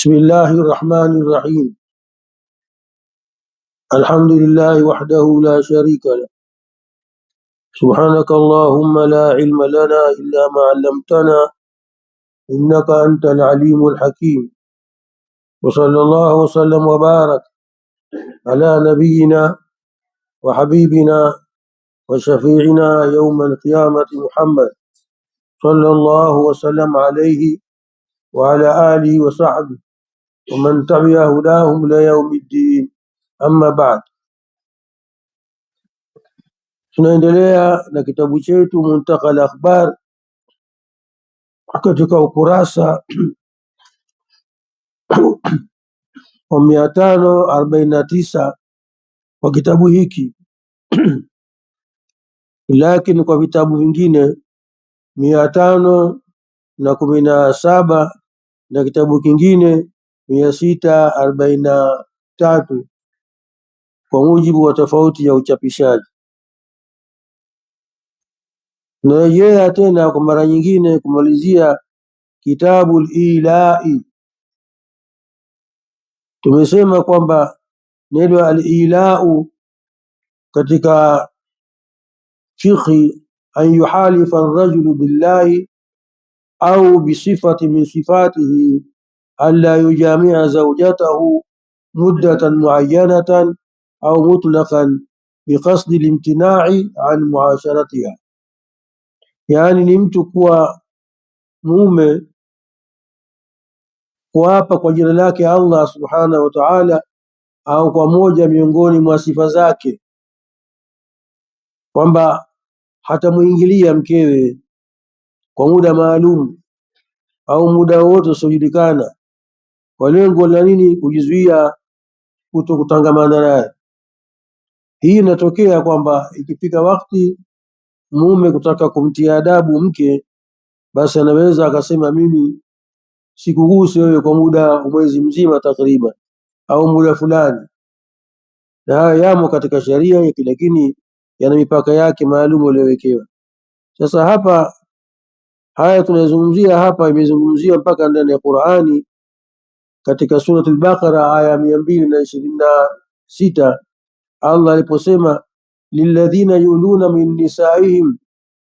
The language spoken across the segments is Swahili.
بسم الله الرحمن الرحيم. الحمد لله وحده لا شريك له. سبحانك اللهم لا علم لنا إلا ما علمتنا إنك أنت العليم الحكيم. وصلى الله وسلم وبارك على نبينا وحبيبنا وشفيعنا يوم القيامة محمد صلى الله وسلم عليه وعلى آله وصحبه ومن تبع هداهم ليوم الدين. أما بعد. Tunaendelea na kitabu chetu Muntaka al-Akhbar katika ukurasa wa 549 kwa kitabu hiki lakini kwa vitabu vingine 517 na kitabu kingine 643 kwa mujibu wa tofauti ya uchapishaji. Tunarejea tena kwa mara nyingine kumalizia kitabu al-Ilai. Tumesema kwamba neno al-Ilau katika fiqhi an yuhalifa ar-rajulu billahi au bisifati min sifatihi alla yujamia zawjatahu muddatan muayyanatan au mutlaqan biqasdi al-imtina'i an muasharatiha, yani ni mtu kuwa mume kuapa kwa jina lake Allah subhanahu wa ta'ala au kwa moja miongoni mwa sifa zake kwamba hatamuingilia mkewe kwa muda maalum au muda wote usiojulikana, kwa lengo la nini? Kujizuia kuto kutangamana naye. Hii inatokea kwamba ikifika wakati mume kutaka kumtia adabu mke, basi anaweza akasema mimi sikuguse wewe kwa muda mwezi mzima takriban au muda fulani, na haya yamo katika sheria, lakini yana mipaka yake maalum iliyowekewa. Sasa hapa haya tunazungumzia hapa imezungumziwa mpaka ndani ya Qur'ani katika sura al-Baqara aya 226 Allah aliposema lilladhina yuluna min nisaihim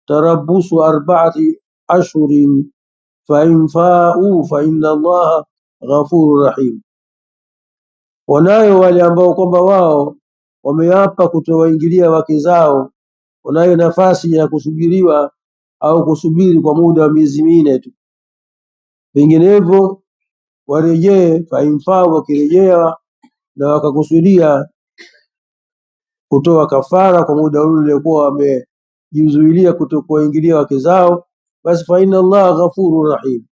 tarabbusu arba'ati ashhurin fa in fa'u fa inna Allaha ghafurur rahim. Wanayo wale ambao kwamba wao wameapa kutowaingilia wake zao, wanayo nafasi ya kusubiriwa au kusubiri kwa muda wa miezi 4 tu, vinginevyo warejee. Fainfaa, wakirejea na wakakusudia kutoa kafara kwa muda ule uliokuwa wamejizuilia kutokuwaingilia wake zao, basi fa inna Allah ghafurur rahim,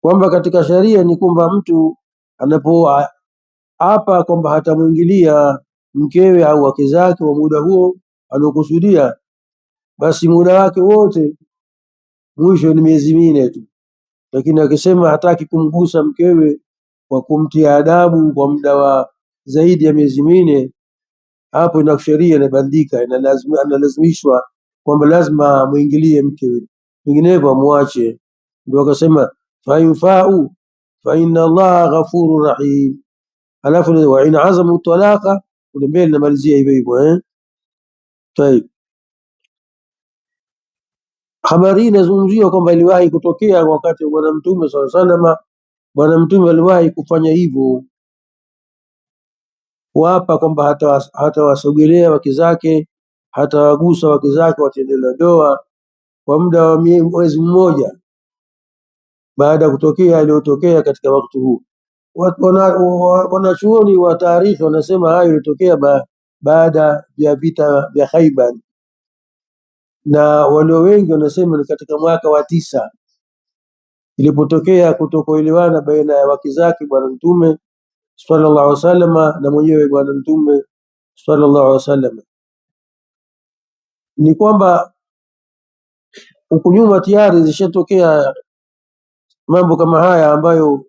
kwamba katika sharia ni kwamba mtu anapoapa kwamba hatamuingilia mkewe au wake zake wa muda huo aliokusudia, basi muda wake wote mwisho ni miezi 4 tu. Lakini akisema hataki kumgusa mkewe kwa kumtia adabu kwa muda wa zaidi ya miezi 4, hapo ina sheria inabandika, analazimishwa kwamba lazima muingilie mkewe, vinginevyo amwache. Ndio akasema fa infa'u fa inna Allaha ghafurur rahim. Alafu wa in azamu talaqa, kule mbele namalizia hivyo hivyo. Tayeb, habari hii inazungumziwa kwamba iliwahi kutokea wakati wa Bwana Mtume sallallahu alaihi wasallam. Bwana Mtume aliwahi kufanya hivyo, kuapa kwamba hatawasogelea wake zake, hatawagusa wake zake wa tendo la ndoa kwa muda wa mwezi mmoja, baada ya kutokea aliyotokea katika wakati huu. Wanachuoni wa taarikhi wanasema hayo ilitokea baada ya vita vya Khaibar, na walio wengi wanasema ni katika mwaka wa 9 ilipotokea kutokuelewana baina ya wake zake Bwana Mtume sallallahu alaihi wasallam na mwenyewe Bwana Mtume sallallahu alaihi wasallam. Ni kwamba huku nyuma tayari zishatokea mambo kama haya ambayo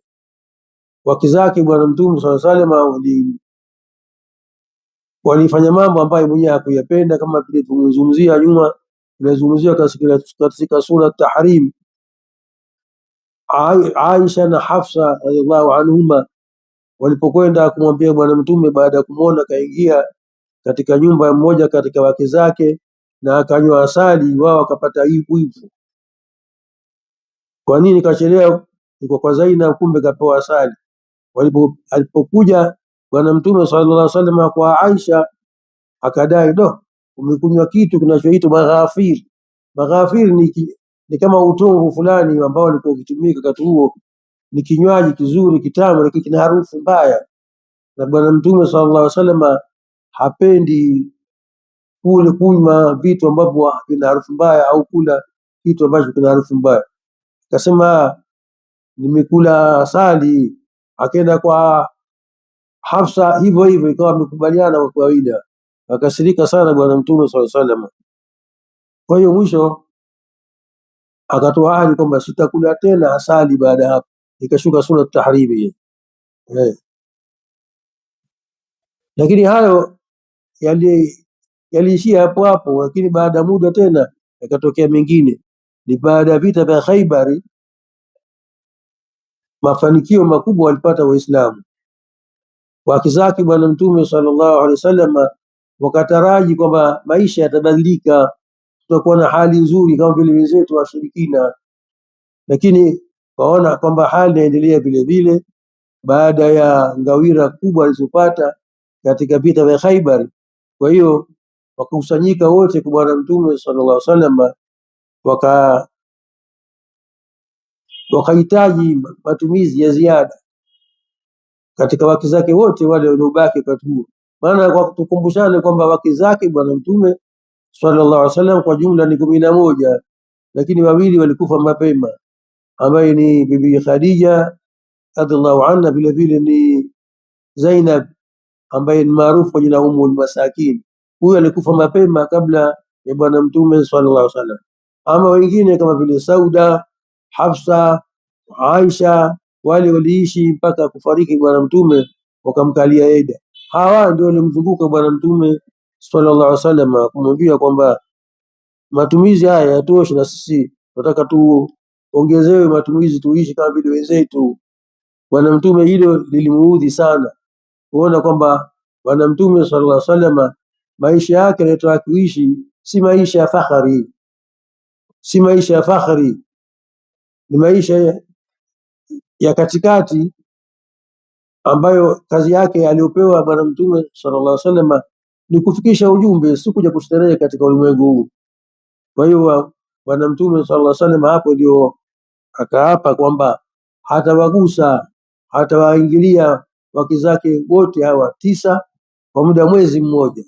wake zake Bwana Mtume sallallahu alaihi wasallam walifanya mambo ambayo mwenyewe hakuyapenda, kama vile tumezungumzia nyuma, tunazungumzia katika sura Tahrim Aisha na Hafsa radhiallahu anhuma walipokwenda kumwambia Bwana Mtume baada ya kumwona kaingia katika nyumba ya mmoja katika wake zake na akanywa asali, wao wakapata wivu. Kwa nini kachelewa? Iko kwa Zainab, kumbe kapewa asali. Alipokuja Bwana Mtume sallallahu alaihi wasallam kwa Aisha akadai, umekunywa kitu kinachoitwa maghafir. Maghafir ni kama utovu fulani ambao ulikuwa ukitumika wakati huo, ni kinywaji kizuri kitamu, lakini kina harufu mbaya, na Bwana Mtume sallallahu alaihi wasallam hapendi kule kunywa vitu ambavyo vina harufu mbaya au kula kitu ambacho kina harufu mbaya. Akasema nimekula asali. Akaenda kwa Hafsa hivyo hivyo, ikawa wamekubaliana kwa kawaida. Akasirika sana Bwana Mtume sallallahu alaihi wasallam. Kwa hiyo mwisho akatoa ahadi kwamba sitakula tena asali baada ya hapo, ikashuka sura tahrimi. Lakini hayo yaliishia hapo hapo, lakini baada ya muda tena yakatokea mengine. Ni baada ya vita vya Khaibari, mafanikio makubwa walipata Waislamu. Wake zake Bwana Mtume sallallahu alaihi wasallam wakataraji kwamba maisha yatabadilika, tutakuwa na hali nzuri kama vile wenzetu washirikina, lakini waona kwamba hali inaendelea vile vile. Baada ya ngawira kubwa alizopata katika vita vya Khaibar, kwa hiyo wakakusanyika wote kwa Bwana Mtume sallallahu alaihi wasallam, wakahitaji matumizi ya ziada katika wake zake wote wale waliobaki wakati huo. Maana kwa tukumbushane kwamba wake zake Bwana Mtume sallallahu alaihi wasallam kwa jumla ni 11, lakini wawili walikufa mapema, ambaye ni Bibi Khadija radhiallahu anha, vile vile ni Zainab ambaye ni maarufu kwa jina Ummul Masakin. Huyu alikufa mapema kabla ya Bwana Mtume sallallahu alaihi wasallam. Ama wengine kama vile Sauda, Hafsa, Aisha, wale waliishi mpaka kufariki Bwana Mtume, wakamkalia eda. Hawa ndio walimzunguka Bwana Mtume sallallahu alaihi wasallam kumwambia kwamba matumizi haya yatosha, na sisi tunataka tuongezewe matumizi, tuishi kama vile wenzetu. Bwana Mtume hilo lilimuudhi sana, kuona kwamba Bwana Mtume sallallahu alaihi wasallam maisha yake anayotaka kuishi si maisha ya fakhari, si maisha ya fakhari, ni maisha ya katikati, ambayo kazi yake aliyopewa Bwana Mtume sallallahu alaihi wasallam ni kufikisha ujumbe, si kuja kustarehe katika ulimwengu huu. Kwa hiyo Bwana Mtume sallallahu alaihi wasallam hapo ndio akaapa kwamba hatawagusa, hatawaingilia wake zake wote hawa 9 kwa muda mwezi mmoja.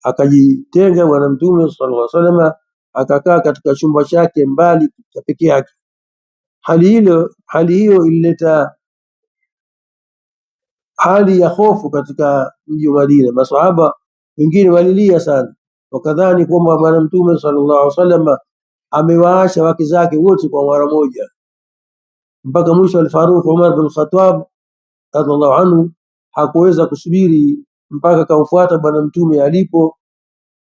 Akajitenga Bwana Mtume sallallahu alaihi wasallam, akakaa katika chumba chake mbali cha peke yake. Hali hiyo ilileta hali ya hofu katika mji wa Madina. Maswahaba wengine walilia sana, wakadhani kwamba Bwana Mtume sallallahu alaihi wasallam amewaacha wake zake wote kwa mara moja, mpaka mwisho al-Faruq Umar bin Khattab radhiallahu anhu hakuweza kusubiri mpaka akamfuata Bwana Mtume alipo,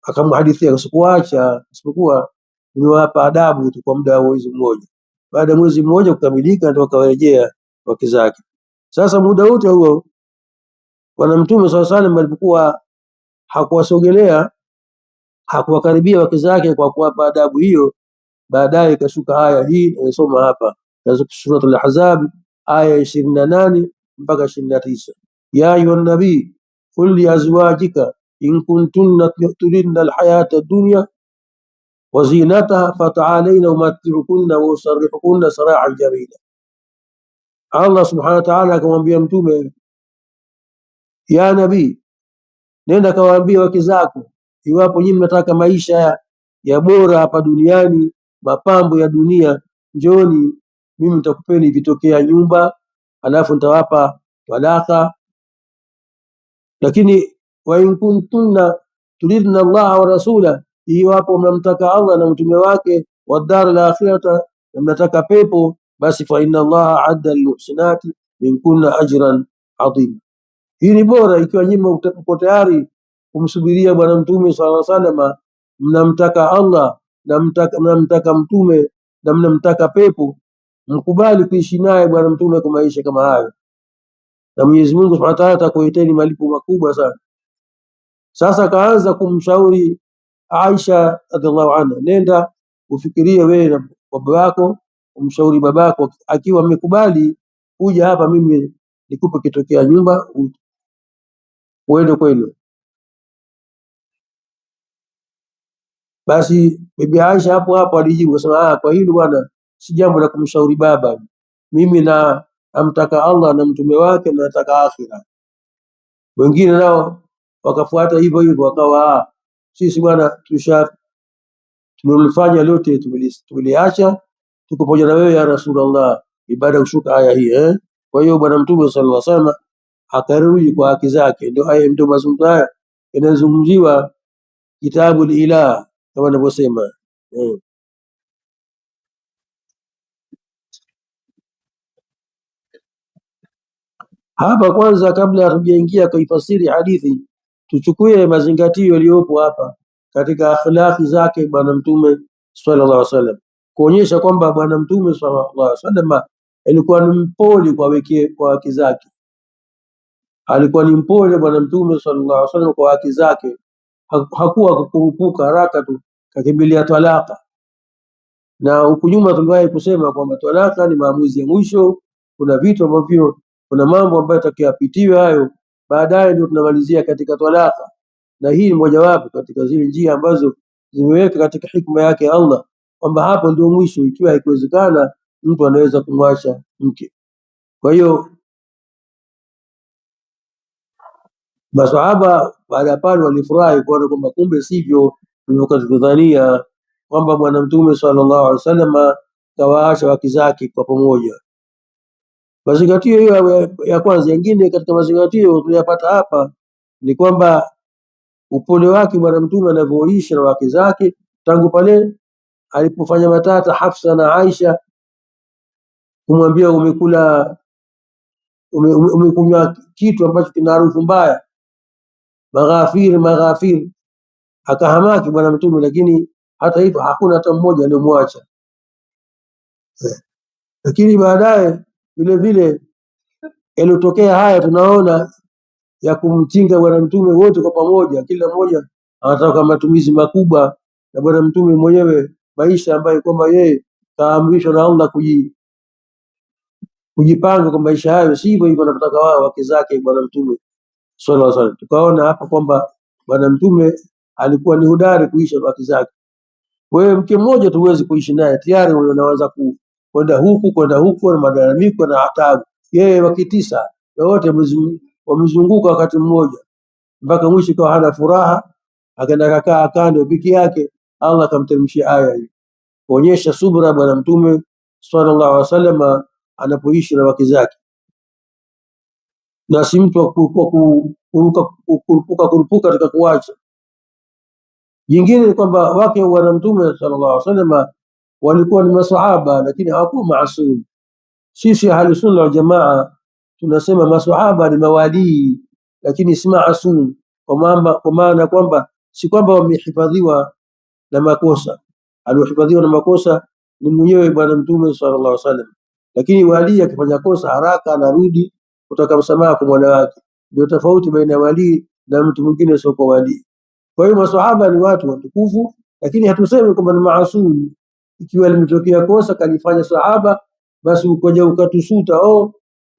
akamhadithia, sikuacha isipokuwa nimewapa adabu tu kwa muda wa mwezi mmoja. Baada ya mwezi mmoja kukamilika, ndio akawarejea wake zake. Sasa muda wote huo Bwana Mtume sallallahu alaihi wasallam alipokuwa hakuwasogelea, hakuwakaribia wake zake kwa kuwapa adabu hiyo, baadaye ikashuka aya hii inasoma hapa katika Suratul Ahzab aya 28 mpaka 29. Ya ayuhan nabii qul li azwajika in kuntunna turidna alhayata ad-dunya wa zinataha fata'alayna umatti'ukunna wa usarrihukunna sarahan jamila. Allah subhanahu wa ta'ala akamwambia Mtume, ya nabii, nenda kawaambia wake zako, iwapo nyinyi mnataka maisha ya bora hapa duniani, mapambo ya dunia, njoni mimi nitakupeni vitokea nyumba, alafu nitawapa talaka. Lakini wa in kuntunna turidna Allah wa rasula, iwapo mnamtaka Allah na mtume wake, wa dar al-akhirata, mnataka pepo, basi fa inna Allah adda lilmuhsinati minkunna ajran adhima. Hii ni bora ikiwa nyinyi mko tayari kumsubiria Bwana Mtume sallallahu alaihi wasallam, mnamtaka Allah na mnamtaka mtume na mnamtaka pepo, mkubali kuishi naye bwana mtume kwa maisha kama hayo, na Mwenyezi Mungu Subhanahu wa Ta'ala atakuleteni malipo makubwa sana. Sasa kaanza kumshauri Aisha radhiallahu anha, nenda ufikirie wewe na baba yako, umshauri babako, akiwa amekubali kuja hapa, mimi nikupe kitokea nyumba uende kwenu. Basi bibi Aisha hapo hapo alijibu akasema, kwa hilo bwana, si jambo la kumshauri baba, mimi na amtaka Allah na mtume wake na nataka akhira. Wengine nao wakafuata hivyo hivyo, wakawa sisi bwana tumelifanya lote, tumeliacha, tuko pamoja na wewe ya Rasulullah, ibada ushuka aya hii. Kwa hiyo bwana mtume sallallahu alaihi wasallam akarudi kwa haki zake. Ndio mazungumzo haya yanazungumziwa kitabu Ilah kama anavyosema. Hapa kwanza, kabla hatujaingia kuifasiri hadithi, tuchukue mazingatio yaliyopo hapa katika akhlaqi zake bwana mtume sallallahu alaihi wasallam, kuonyesha kwamba bwana mtume sallallahu alaihi wasallam alikuwa ni mpole kwa haki zake. Alikuwa ni mpole bwana mtume sallallahu alaihi wasallam kwa haki zake, hakuwa kukurupuka haraka tu kakimbilia talaka. Na huku nyuma tuliwahi kusema kwamba talaka ni maamuzi ya mwisho. Kuna vitu ambavyo, kuna mambo ambayo yatakayopitiwa hayo, baadaye ndio tunamalizia katika talaka, na hii ni mojawapo katika zile njia ambazo zimeweka katika hikma yake Allah, kwamba hapo ndio mwisho. Ikiwa haikuwezekana, mtu anaweza kumwacha mke. Kwa hiyo maswahaba baada ya pale walifurahi kuona kwamba kumbe sivyo tulivyodhania, kwamba bwana mtume sallallahu alaihi wasallam kawaacha wake zake kwa pamoja. Mazingatio hiyo ya kwanza. Nyingine katika mazingatio tunayapata hapa ni kwamba upole wake bwana mtume anavyoishi na wake zake, tangu pale alipofanya matata Hafsa na Aisha kumwambia umekunywa kitu ambacho kina harufu mbaya, maghafir, akahamaki bwana mtume, lakini hata hivyo hakuna hata mmoja aliyomwacha. Lakini baadaye vile vile yaliyotokea haya tunaona ya kumtinga bwana mtume wote kwa pamoja, kila mmoja anataka matumizi makubwa, na bwana mtume mwenyewe maisha ambayo kwamba yeye kaamrishwa na Allah kujipanga kwa maisha hayo, si hivyo hivyo anataka wao wake zake bwana mtume sallallahu alaihi wasallam. Tukaona hapa kwamba bwana mtume alikuwa ni hodari kuishi na wake zake. Wewe mke mmoja tu huwezi kuishi naye, tayari unaweza kwenda huku na malalamiko na hatabu. Yeye wake 9 na wote wamezunguka wakati mmoja, mpaka mwisho kwa hana furaha, akaenda kakaa kando peke yake. Allah akamteremshia aya hii kuonyesha subra bwana mtume sallallahu alaihi wasallam anapoishi na wake zake, na si mtu kurupuka katika kuacha. Jingine ni kwamba wake wa bwana mtume sallallahu alaihi wasallam walikuwa ni maswahaba, lakini hawakuwa maasum. Sisi ahli sunna wal jamaa tunasema maswahaba ni mawalii, lakini si maasum, kwa maana kwamba si kwamba wamehifadhiwa na makosa. Aliohifadhiwa na makosa ni mwenyewe bwana mtume sallallahu alaihi wasallam, lakini wali akifanya kosa haraka anarudi kutaka msamaha kwa Mola wake. Ndio tofauti baina ya wali na mtu mwingine sio kwa wali. Kwa hiyo maswahaba ni watu watukufu, lakini hatusemi kwamba ni maasum. Ikiwa limetokea kosa kalifanya sahaba, basi ukoja ukatusuta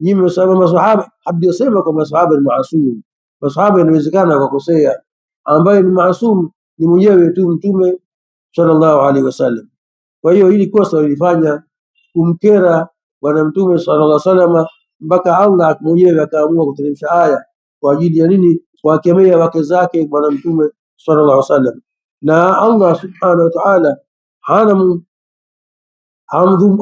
nyinyi msema maswahaba. Habdisema kwa maswahaba ni maasum. Maswahaba inawezekana wakakosea, ambaye ni maasum ni mwenyewe tu mtume sallallahu alaihi wasallam. Kwa hiyo hili kosa lilifanya kumkera bwana mtume sallallahu alaihi wasallam, mpaka Allah mwenyewe akaamua kuteremsha aya kwa ajili ya nini? Kuwakemea wake zake bwana mtume sallallahu alaihi wasallam. Na Allah subhanahu wa ta'ala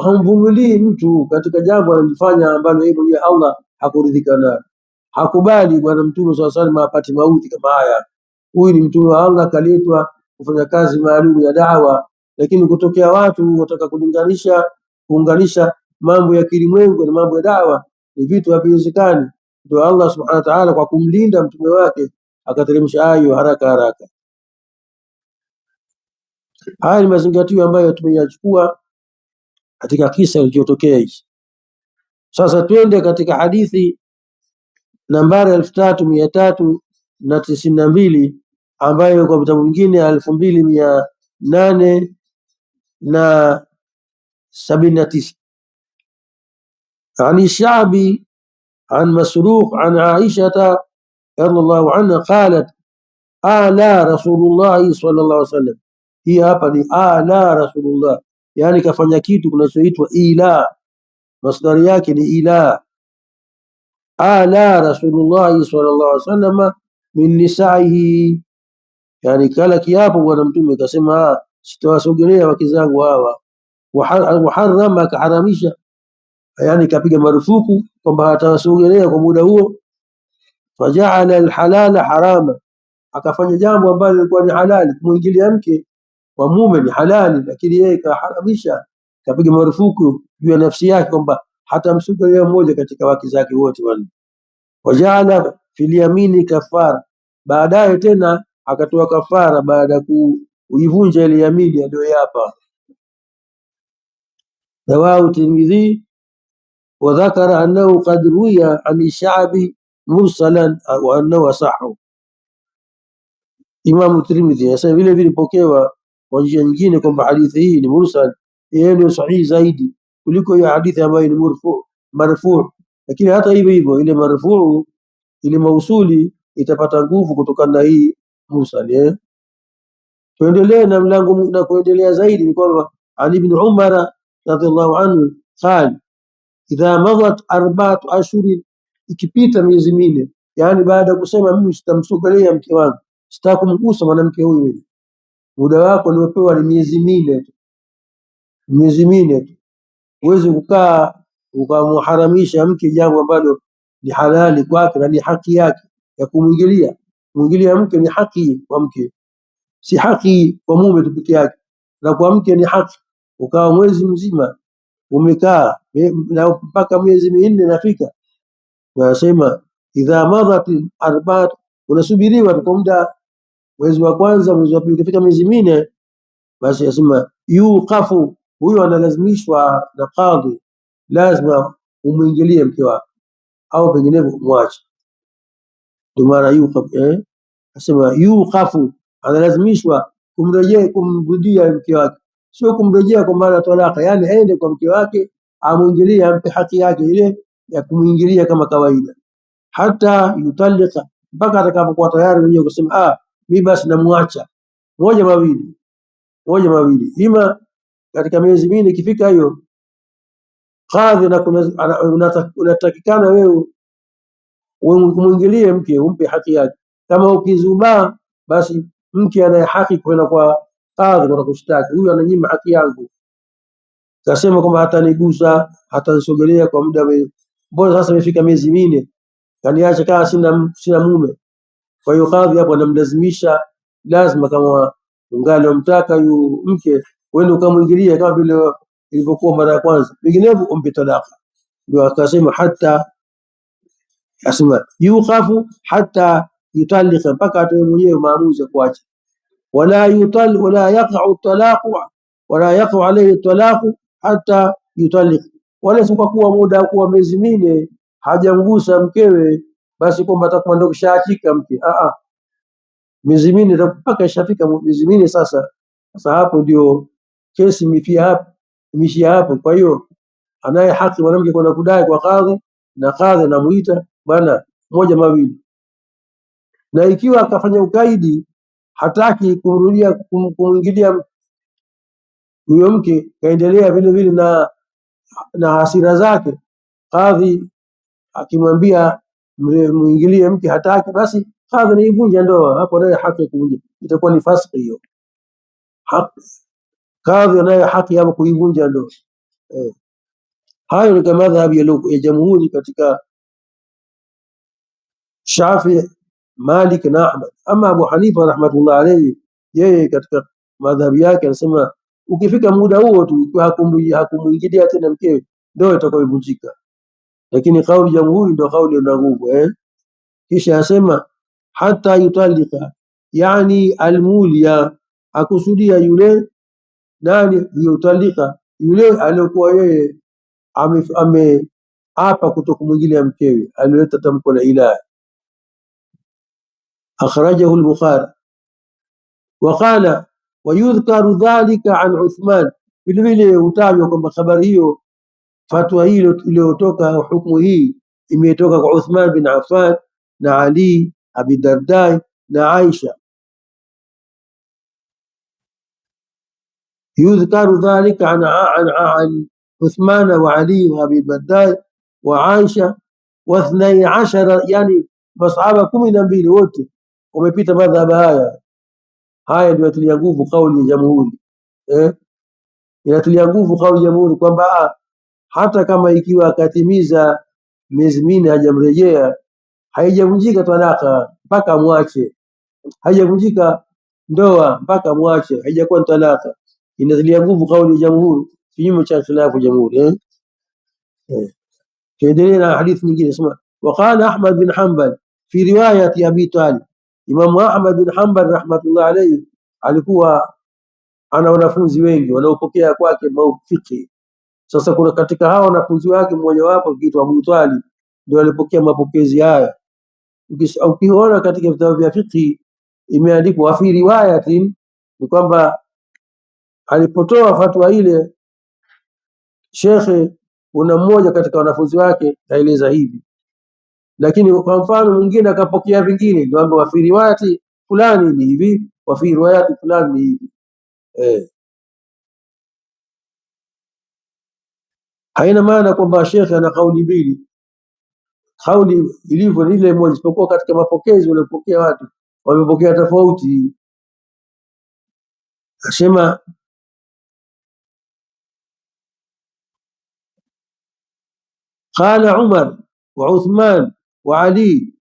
hamvumilii mtu katika jambo analifanya ambalo yeye mwenyewe Allah hakuridhika nalo. Hakubali bwana mtume sallallahu alaihi wasallam apate mauti kama haya. Huyu ni mtume wa Allah, kaletwa kufanya kazi maalum ya da'wa, lakini kutokea watu wataka kuunganisha mambo ya kilimwengu na mambo ya da'wa, ni vitu haviwezekani. Ndio Allah subhanahu wa ta'ala kwa kumlinda mtume wake akateremsha aya haraka. Haya ni mazingatio ambayo tumeyachukua katika kisa kilichotokea hichi. Sasa twende katika hadithi nambari 3392 ambayo kwa vitabu vingine 2879. عن الشعبي عن مسروق عن عائشة رضي الله عنها قالت آلا رسول الله صلى الله عليه وسلم. Hii hapa ni ala rasulullah, yani kafanya kitu kinachoitwa ila, masdari yake ni ila. Ala rasulullah sallallahu alaihi wasallam min nisaihi, yani kala kiapo bwana mtume kasema sitawasogelea wake zangu hawa. Waharama, akaharamisha, yani kapiga marufuku kwamba hatawasogelea kwa muda huo. Fajaala alhalala harama, akafanya jambo ambalo lilikuwa ni halali, kumwingilia mke wa mume ni halali, lakini yeye kaharamisha, kapiga marufuku juu ya nafsi yake kwamba hatamsogelea mmoja katika wake zake wote wanne. Wajaala fil yamini kafara, baadaye tena akatoa kafara baada ya kuivunja ile yamini aliyoyapa. Rawahu Tirmidhi wa dhakara annahu qad ruwiya an Sha'bi mursalan wa annahu asahu. Imam Tirmidhi sasa vile vile pokewa kwa njia nyingine kwamba hadithi hii ni mursal, yeye ndio sahihi zaidi kuliko hiyo hadithi ambayo ni marfu. Lakini hata hivyo hivyo ile marfu ile mausuli itapata nguvu kutokana na hii mursal. Tuendelee na mlango na kuendelea zaidi ni kwamba Ali ibn Umar radhiallahu anhu qala idha madat 4 ashhurin, ikipita miezi minne, yani baada ya kusema mimi sitamsogelea mke wangu, sitakumgusa mwanamke huyu, muda wako uliopewa ni miezi minne tu. Miezi minne tu huwezi kukaa ukamharamisha mke jambo ambalo ni halali kwake na ni haki yake ya kumwingilia. Kumwingilia mke ni haki kwa mke, si haki kwa mume tu peke yake, na kwa mke ni haki. Ukawa mwezi mzima umekaa na mpaka miezi minne nafika, wanasema idha madat 4, unasubiriwa kwa muda, mwezi wa kwanza, mwezi wa pili, ukifika miezi minne basi yasema yuqafu, huyo analazimishwa na kadhi, lazima umwingilie mke wako au penginevyo umwache. Ndio maana yuqaf, asema yuqafu, analazimishwa kumrudia mke wake, sio kumrejea kwa maana talaka, yani aende kwa mke wake amwingilie, ampe haki yake ile ya kumwingilia kama kawaida, hata yutalika, mpaka atakapokuwa tayari mwenyewe kusema mimi basi namwacha. Moja mawili, ima katika miezi minne ikifika hiyo kadhi na unatakikana wewe umwingilie mke, umpe haki yake. Kama ukizubaa, basi mke anaye haki kwenda kwa kadhi kwa kushtaki, huyu ananyima haki yangu, kasema kwamba hatanigusa, hatanisogelea kwa muda. Mbona sasa imefika miezi minne kaniacha kama sina mume? Kwa hiyo kadhi hapo anamlazimisha, lazima kama ungali umtaka yu mke wewe ukamwingilia kama vile ilivyokuwa mara ya kwanza, vinginevyo umpe talaka. Ndio akasema hata asema yukhafu hata yutalika, mpaka atoe mwenyewe maamuzi ya kuacha. Wala yaqa'u talaqu wala yaqa'u alayhi talaqu hata yutalika, wala sikuwa muda kuwa miezi minne hajamgusa mkewe basi kwamba atakuwa ndio kishaachika mke. Miezi minne mpaka ishafika miezi minne. Sasa hapo ndio kesi imeshia hapo. Kwa hiyo anaye haki mwanamke kwenda kudai kwa kadhi, na kadhi anamuita bwana, moja mawili. Na ikiwa akafanya ukaidi, hataki kumrudia kumwingilia huyo mke, kaendelea vile vile na hasira zake, kadhi akimwambia muingilie mke hataki, basi kadhi anaivunja ndoa. Hapo naye haki ya kuvunja, itakuwa ni fasiki hiyo. Kadhi anayo haki hapo kuivunja ndoa. Hayo ni kama madhhabi ya jamhuri katika Shafi, Malik na Ahmad. Ama Abu Hanifa rahmatullah alayhi, yeye katika madhhabi yake anasema ukifika muda huo tu, ikiwa hakumuingilia tena mkewe, ndoa itakayovunjika. Lakini kauli jamhuri ndio kauli ina nguvu. Kisha asema hata yutalika, yani almulia, akusudia yule nani yutalika, yule aliyokuwa yeye ameapa kutokumwingilia mkewe, alileta tamko la ilaha. Akhrajahu al-Bukhari. Waqala wayudhkaru dhalika an Uthman, vile vile hutajwa kwamba habari hiyo, fatwa hilo iliyotoka, hukumu hii imetoka kwa Uthman bin Affan na Ali, Abi Dardai na Aisha. Yudhkaru dhalika an Uthman wa Ali wa Abi Dardai wa Aisha wa 12, yani masahaba 12 wote wamepita madhhab haya. Haya ndio yatilia nguvu kauli ya jamhuri, inatilia nguvu kauli ya jamhuri kwamba hata kama ikiwa akatimiza miezi 4 hajamrejea, haijavunjika talaka mpaka mwache, haijavunjika ndoa mpaka mwache, haijakuwa talaka. Inatilia nguvu kauli ya jamhuri, kinyume cha khilafu jamhuri. Tuendelee na hadithi nyingine, sema waqala Ahmad bin Hanbal fi riwayati Abi Talib. Imamu Ahmad bin Hanbal rahmatullah alayhi alikuwa ana wanafunzi wengi wanaopokea kwake fiqh. Sasa kuna katika hao wanafunzi wake mmoja wapo kiitwa Abu Talib, ndio alipokea mapokezi haya. Ukiona katika vitabu vya fiqh imeandikwa fi riwayatin, ni kwamba alipotoa fatwa ile shekhe, kuna mmoja katika wanafunzi wake kaeleza hivi, lakini kwa mfano mwingine akapokea vingine, ndio ambapo fi riwayati fulani ni hivi, wa fi riwayati fulani ni hivi. Haina maana kwamba shekhe ana kauli mbili, kauli ilivyo ni ile moja, isipokuwa katika mapokezi waliopokea watu wamepokea tofauti. Asema qala Umar wa Uthman wa Ali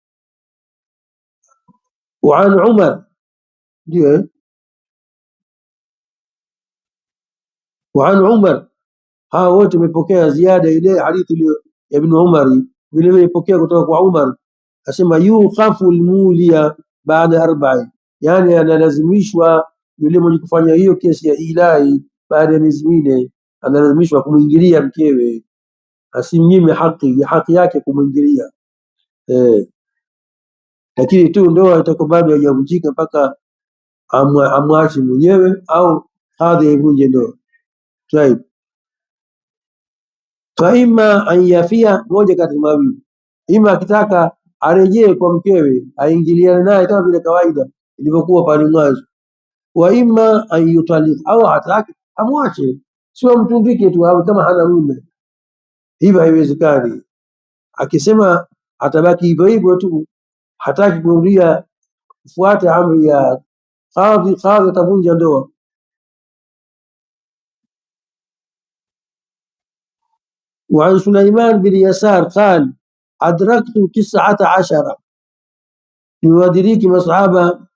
wa an Umar, ndio wa an Umar, hao wote wamepokea ziada ile hadithi ya Ibn Umar, vile vile pokea kutoka kwa Umar. Asema yuqafu almulia baada 4, yani analazimishwa yule mwenye kufanya hiyo kesi ya ilahi baada ya miezi 4, analazimishwa kumwingilia mkewe, asimnyime haki yake kumwingilia. Lakini tu ndoa itakuwa bado haijavunjika mpaka amwache mwenyewe au kadhi aivunje ndoa. طيب, fa imma an yafia, moja kati mawili, ima akitaka arejee kwa mkewe aingiliane naye kama vile kawaida ilivyokuwa pale mwanzo, wa imma an yutalika, au hataki amwache, sio mtundike tu awe kama hana mume. Hivyo haiwezekani. Akisema atabaki hivyo hivyo tu, hataki kurudia kufuata amri ya kadhi, atavunja ndoa. وعن سليمان بن يسار قال أدركت 19 يوادريك مصحابة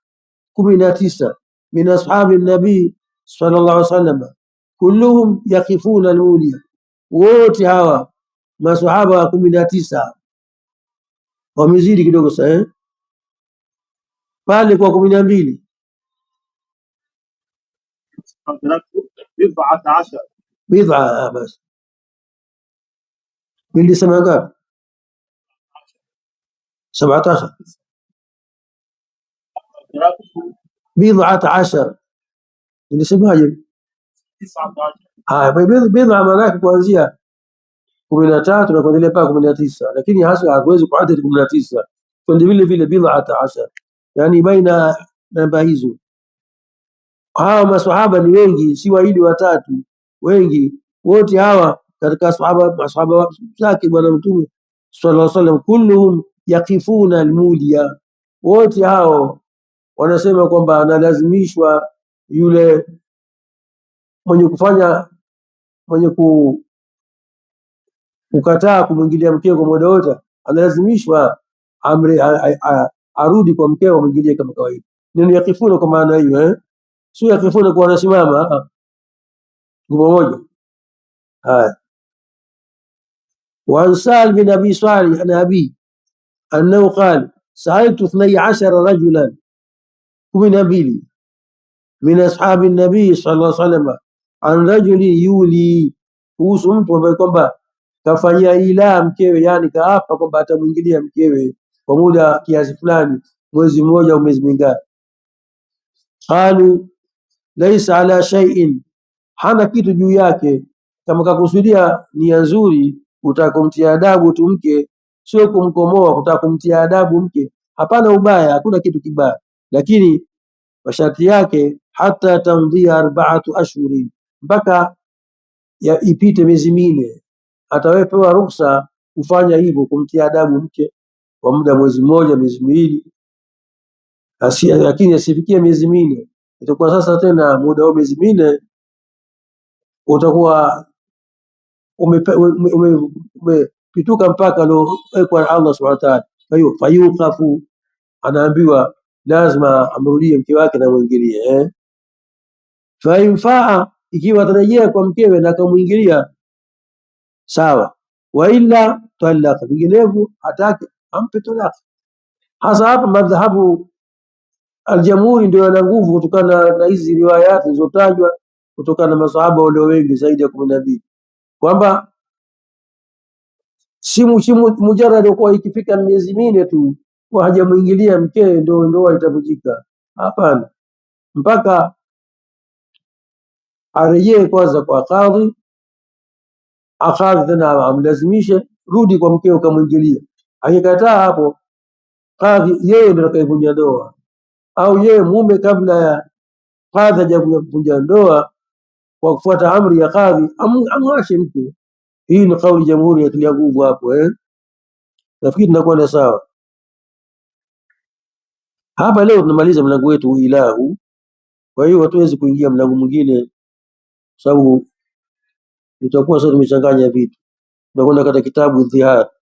19 من أصحاب النبي صلى الله عليه وسلم كلهم يقفون المولية، wote hawa masahaba 19 wamezidi kidogo sasa pale kwa 12 bid'a basi nilisema ngapi? 17 bid'ata nilisemaje? Bid'a maana yake kuanzia 13 na kuendelea mpaka 19, lakini hasa hatuwezi kuadili 19, twende vile vile bid'ata, yani baina namba hizo. Hawa maswahaba ni wengi, si wawili watatu, wengi wote hawa katika maswahaba zake bwana Mtume sallallahu alaihi wasallam, kulluhum yaqifuna almulia, wote hao wanasema kwamba analazimishwa yule mwenye kukataa kumwingilia mkeo kwa muda wote, analazimishwa arudi kwa mkeo amwingilie kama kawaida. Neno yakifuna kwa maana hiyo, sio yakifuna kwa wanasimama pamoja. Haya, wa Sa'd bin Abi Salih an abi annahu qala sa'altu 12 rajulan 12 min ashabi an-nabi sallallahu alaihi wasallam an rajuli yuli, kuhusu mtu ambaye kwamba kafanyia ila mkewe, yani kaapa kwamba atamwingilia mkewe kwa muda kiasi fulani, mwezi mmoja au miezi mingapi. Qalu laisa ala shay'in, hana kitu juu yake. Kama kakusudia nia nzuri, utaka kumtia adabu tu mke, sio kumkomoa, kutaka kumtia adabu mke, hapana ubaya, hakuna kitu kibaya, lakini masharti yake hata tamdhia 4 ashhurin, mpaka ipite miezi minne. Atawepewa ruhusa kufanya hivyo, kumtia adabu mke kwa muda mwezi mmoja, miezi miwili, lakini asifikie miezi minne. Itakuwa sasa tena muda wa miezi minne utakuwa umepituka mpaka aliowekwa na Allah subhanahu wa ta'ala. Kwa hiyo fayuqafu, anaambiwa lazima amrudie mke wake na mwingilie. Fainfaa, ikiwa atarejea kwa mkewe na akamwingilia sawa, wa illa talaka, vinginevyo hataki ampe talaka. Hasa hapa madhhabu aljamhuri ndio yana nguvu kutokana na hizi riwayati zilizotajwa kutokana na masahaba walio wengi zaidi ya 12, kwamba si mujarrad kwa ikifika miezi minne tu kwa hajamuingilia mkewe ndio ndoa itavunjika. Hapana, mpaka arejee kwanza kwa kadhi, akadhi tena amlazimishe rudi kwa mkeo kamwingilia. Akikataa hapo, kadhi yeye ndio atakayevunja ndoa, au yeye mume kabla ya kadhi hajavunja ndoa kwa kufuata amri ya kadhi amwashe mke. Hii ni kauli jamhuri ya tilia nguvu hapo. Nafikiri tunakuwa na sawa hapa. Leo tunamaliza mlango wetu ilahu, kwa hiyo hatuwezi kuingia mlango mwingine sababu itakuwa sasa tumechanganya vitu. Tunakwenda katika kitabu dhihar.